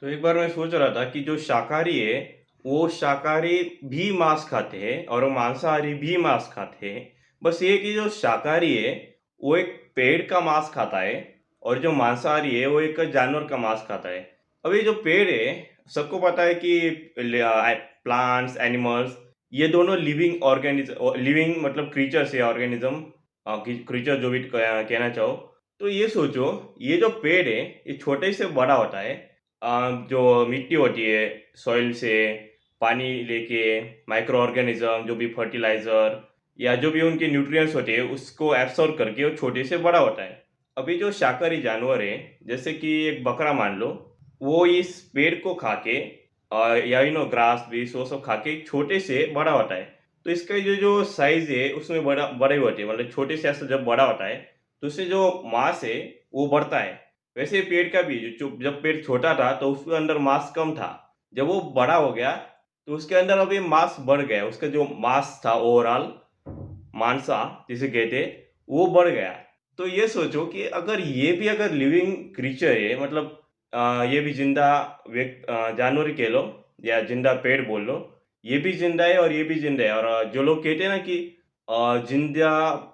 तो एक बार मैं सोच रहा था कि जो शाकाहारी है, वो शाकाहारी भी मांस खाते हैं और वो मांसाहारी भी मांस खाते हैं। बस ये कि जो शाकाहारी है, वो एक पेड़ का मांस खाता है और जो मांसाहारी है, वो एक जानवर का मांस खाता है। अब ये जो पेड़ है, सबको पता है कि प्लांट्स, एनिमल्स, ये दोनों लिविंग लिविंग मतलब क्रीचर्स है, ऑर्गेनिज्म, क्रीचर जो भी कहना चाहो। तो ये सोचो, ये जो पेड़ है, ये छोटे से बड़ा होता है। जो मिट्टी होती है, सॉइल से पानी लेके, माइक्रो ऑर्गेनिज्म, जो भी फर्टिलाइजर या जो भी उनके न्यूट्रिएंट्स होते हैं, उसको एब्सॉर्ब करके वो छोटे से बड़ा होता है। अभी जो शाकाहारी जानवर है, जैसे कि एक बकरा मान लो, वो इस पेड़ को खा के या ग्रास बीज वो सब खा के छोटे से बड़ा होता है। तो इसका जो जो साइज है, उसमें बड़े होते हैं, मतलब छोटे से ऐसा जब बड़ा होता है, तो उससे जो मांस है, वो बढ़ता है। वैसे ही पेड़ का भी जब पेड़ छोटा था तो उसके अंदर मांस कम था। जब वो बड़ा हो गया तो उसके अंदर अभी मांस बढ़ गया। उसका जो मांस था ओवरऑल, मांसा जिसे कहते हैं, वो बढ़ गया। तो ये सोचो कि अगर लिविंग क्रीचर है, मतलब ये भी जिंदा जानवर ही कह लो या जिंदा पेड़ बोल लो, ये भी जिंदा है और ये भी जिंदा है। और जो लोग कहते हैं ना कि जिंदा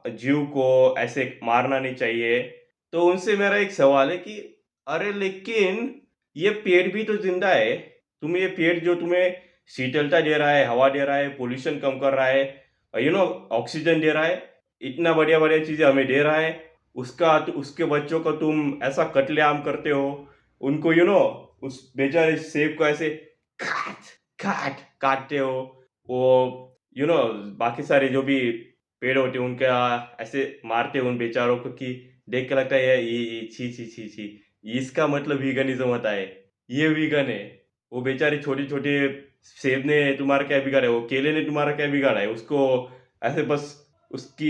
जीव को ऐसे मारना नहीं चाहिए, तो उनसे मेरा एक सवाल है कि अरे लेकिन ये पेड़ भी तो जिंदा है। तुम ये पेड़ जो तुम्हें शीतलता दे रहा है, हवा दे रहा है, पोल्यूशन कम कर रहा है, ऑक्सीजन दे रहा है, इतना बढ़िया-बढ़िया चीज़ें हमें दे रहा है, उसके बच्चों को तुम ऐसा कत्लेआम करते हो, उनको उस बेचारे सेब को ऐसे काट, काट, काटते हो, वो बाकी सारे जो भी पेड़ होते हैं उनका ऐसे मारते हो उन बेचारों को कि देख के लगता है यार ये छी, छी, छी, छी, इसका मतलब वीगनिज़्म होता है, ये वीगन है। वो बेचारे छोटे-छोटे सेब ने तुम्हारा क्या बिगाड़ा है, वो केले ने तुम्हारा क्या बिगाड़ा है? उसको ऐसे बस उसकी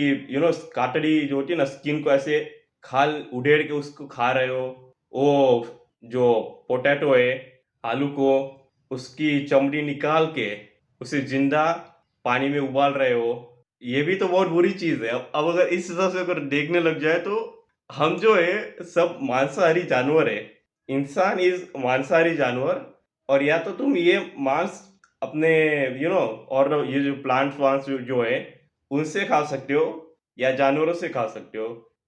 कातड़ी जो होती है ना, स्किन को ऐसे खाल उधेड़ के उसको खा रहे हो। वो जो पोटैटो है, आलू को उसकी चमड़ी निकाल के उसे ज़िंदा पानी में उबाल रहे हो। ये भी तो बहुत बुरी चीज़ है। अब अगर इस हिसाब से अगर देखने लग जाए तो हम जो है सब मांसाहारी जानवर है। इंसान इज़ मांसाहारी जानवर। और या तो तुम ये मांस अपने यू नो और ये जो प्लांट्स-वांट्स जो है, उनसे खा सकते हो या जानवरों से खा सकते हो।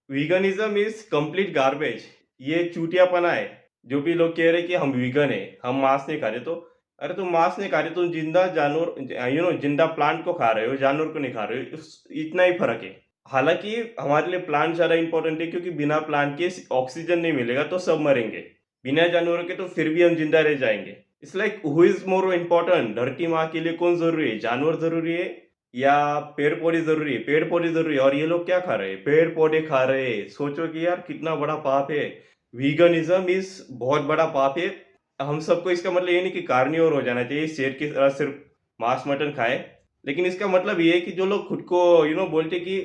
वीगनिज़्म इज़ कंप्लीट गार्बेज। ये चूतियापना है। जो भी लोग कह रहे हैं कि हम वीगन हैं, हम मांस नहीं खा रहे, तो अरे तुम मांस नहीं खा रहे, तुम जिंदा जानवर जिंदा प्लांट को खा रहे हो, जानवर को नहीं खा रहे हो। इतना ही फ़र्क है। हालाँकि हमारे लिए प्लांट ज़्यादा इम्पोर्टेंट है, क्योंकि बिना प्लांट के ऑक्सीजन नहीं मिलेगा तो सब मरेंगे। बिना जानवरों के तो फिर भी हम जिंदा रह जाएँगे। It's like who is more important? धरती माँ के लिए कौन ज़रूरी है? जानवर ज़रूरी है या पेड़-पौधे ज़रूरी है? पेड़-पौधे ज़रूरी है और ये लोग क्या खा रहे हैं? पेड़-पौधे खा रहे हैं। सोचो कि यार कितना बड़ा पाप है। वीगनिज़्म इज़ बहुत बड़ा पाप है। हम सबको इसका मतलब ये नहीं कि कार्निवोर हो जाना चाहिए, शेर की तरह सिर्फ़ मांस-मटन खाएँ। लेकिन इसका मतलब ये है कि जो लोग खुद को बोलते कि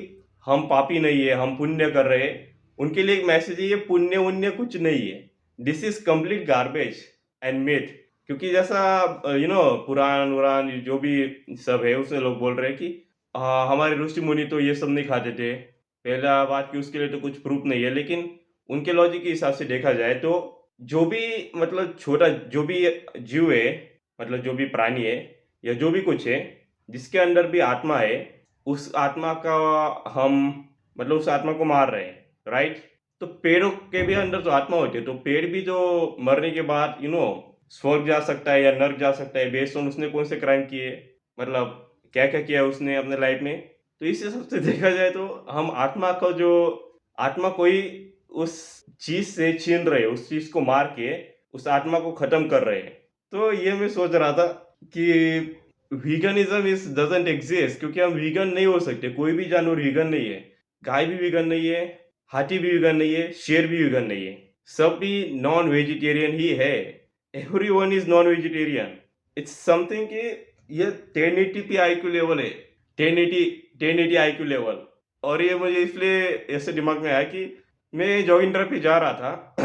हम पापी नहीं है, हम पुण्य कर रहे हैं, उनके लिए एक मैसेज है, ये पुण्य-वुण्य कुछ नहीं है। This is complete garbage and myth. क्योंकि जैसा पुराण-वुराण जो भी सब है, उसमें लोग बोल रहे हैं कि हमारे ऋषि-मुनि तो ये सब नहीं खाते थे। पहला बात कि उसके लिए तो कुछ प्रूफ़ नहीं है, लेकिन उनके लॉजिक के हिसाब से देखा जाए तो जो भी मतलब छोटा जो भी जीव है, मतलब जो भी प्राणी है या जो भी कुछ है, जिसके अंदर भी आत्मा है, उस आत्मा का हम मतलब उस आत्मा को मार रहे हैं, राइट? तो पेड़ों के भी अंदर तो आत्मा होती है, तो पेड़ भी जो मरने के बाद स्वर्ग जा सकता है या नर्क जा सकता है, बेस्ड ऑन उसने कौन से क्राइम किए, मतलब क्या-क्या किया उसने अपने लाइफ में। तो इस हिसाब से देखा जाए तो हम आत्मा कोई उस चीज़ से छीन रहे हैं, उस चीज़ को मार के उस आत्मा को खत्म कर रहे हैं। तो ये मैं सोच रहा था कि वीगनिज़्म इज़ डज़न्ट एक्जिस्ट, क्योंकि हम वीगन नहीं हो सकते, कोई भी जानवर वीगन नहीं है। गाय भी वीगन नहीं है, हाथी भी वीगन नहीं है, शेर भी वीगन नहीं है। सब भी नॉन वेजिटेरियन ही है। Everyone is non vegetarian. It's something कि ये 1080 पे आईक्यू लेवल है। 1080 1080 आईक्यू लेवल। और ये मुझे इसलिए ऐसे दिमाग में आया कि मैं जॉगिंग ट्रैक पे जा रहा था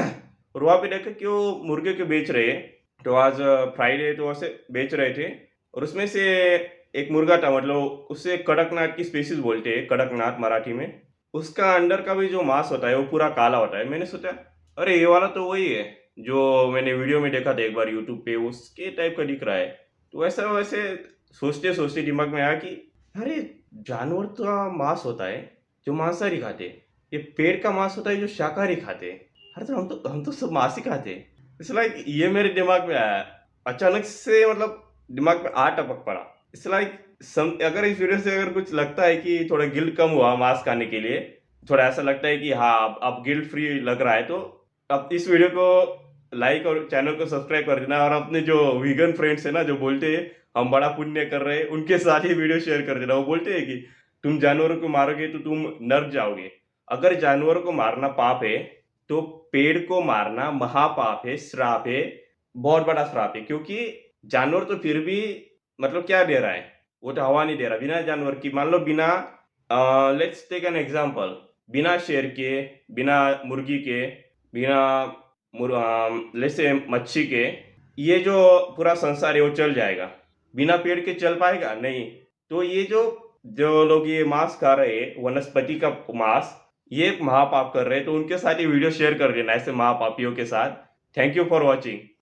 और वहाँ पे देखा कि वो मुर्गे को बेच रहे हैं। तो आज फ्राइडे तो ऐसे बेच रहे थे और उसमें से एक मुर्गा था, मतलब उसे कड़कनाथ की स्पीशीज़ बोलते हैं, कड़कनाथ मराठी में। उसका अंदर का भी जो मांस होता है वो पूरा काला होता है। मैंने सोचा अरे ये वाला तो वही है जो मैंने वीडियो में देखा था एक बार यूट्यूब पे, उसके टाइप का दिख रहा है। तो ऐसा वैसे सोचते सोचते दिमाग में आया कि अरे, जानवर तो मांस होता है जो मांसाहारी खाते, ये पेड़ का मांस होता है जो शाकाहारी खाते। अरे, तो हम तो सब मांस ही खाते। इट्स लाइक ये मेरे दिमाग में आया अचानक से, मतलब दिमाग में आ टपक पड़ा। इट्स लाइक अगर इस वीडियो से अगर कुछ लगता है कि थोड़ा गिल्ट कम हुआ मांस खाने के लिए, थोड़ा ऐसा लगता है कि हाँ अब गिल्ट फ्री लग रहा है, तो अब इस वीडियो को लाइक और चैनल को सब्सक्राइब कर देना, और अपने जो वीगन फ्रेंड्स है ना, जो बोलते हैं हम बड़ा पुण्य कर रहे हैं, उनके साथ ही वीडियो शेयर कर देना। वो बोलते हैं कि तुम जानवरों को मारोगे तो तुम नर्क जाओगे। अगर जानवरों को मारना पाप है, तो पेड़ को मारना महापाप है, श्राप है, बहुत बड़ा श्राप है। क्योंकि जानवर तो फिर भी मतलब क्या दे रहा है, वो तो हवा नहीं दे रहा। बिना जानवर की, मान लो बिना, लेट्स टेक एन एग्जांपल, बिना शेर के, बिना मुर्गी के, बिना लेट्स से मच्छी के, ये जो पूरा संसार है वो चल जाएगा। बिना पेड़ के चल पाएगा नहीं। तो ये जो जो लोग ये मांस खा रहे हैं, वनस्पति का मांस, ये महापाप कर रहे हैं, तो उनके साथ ये वीडियो शेयर कर देना, ऐसे महापापियों के साथ। Thank you for watching.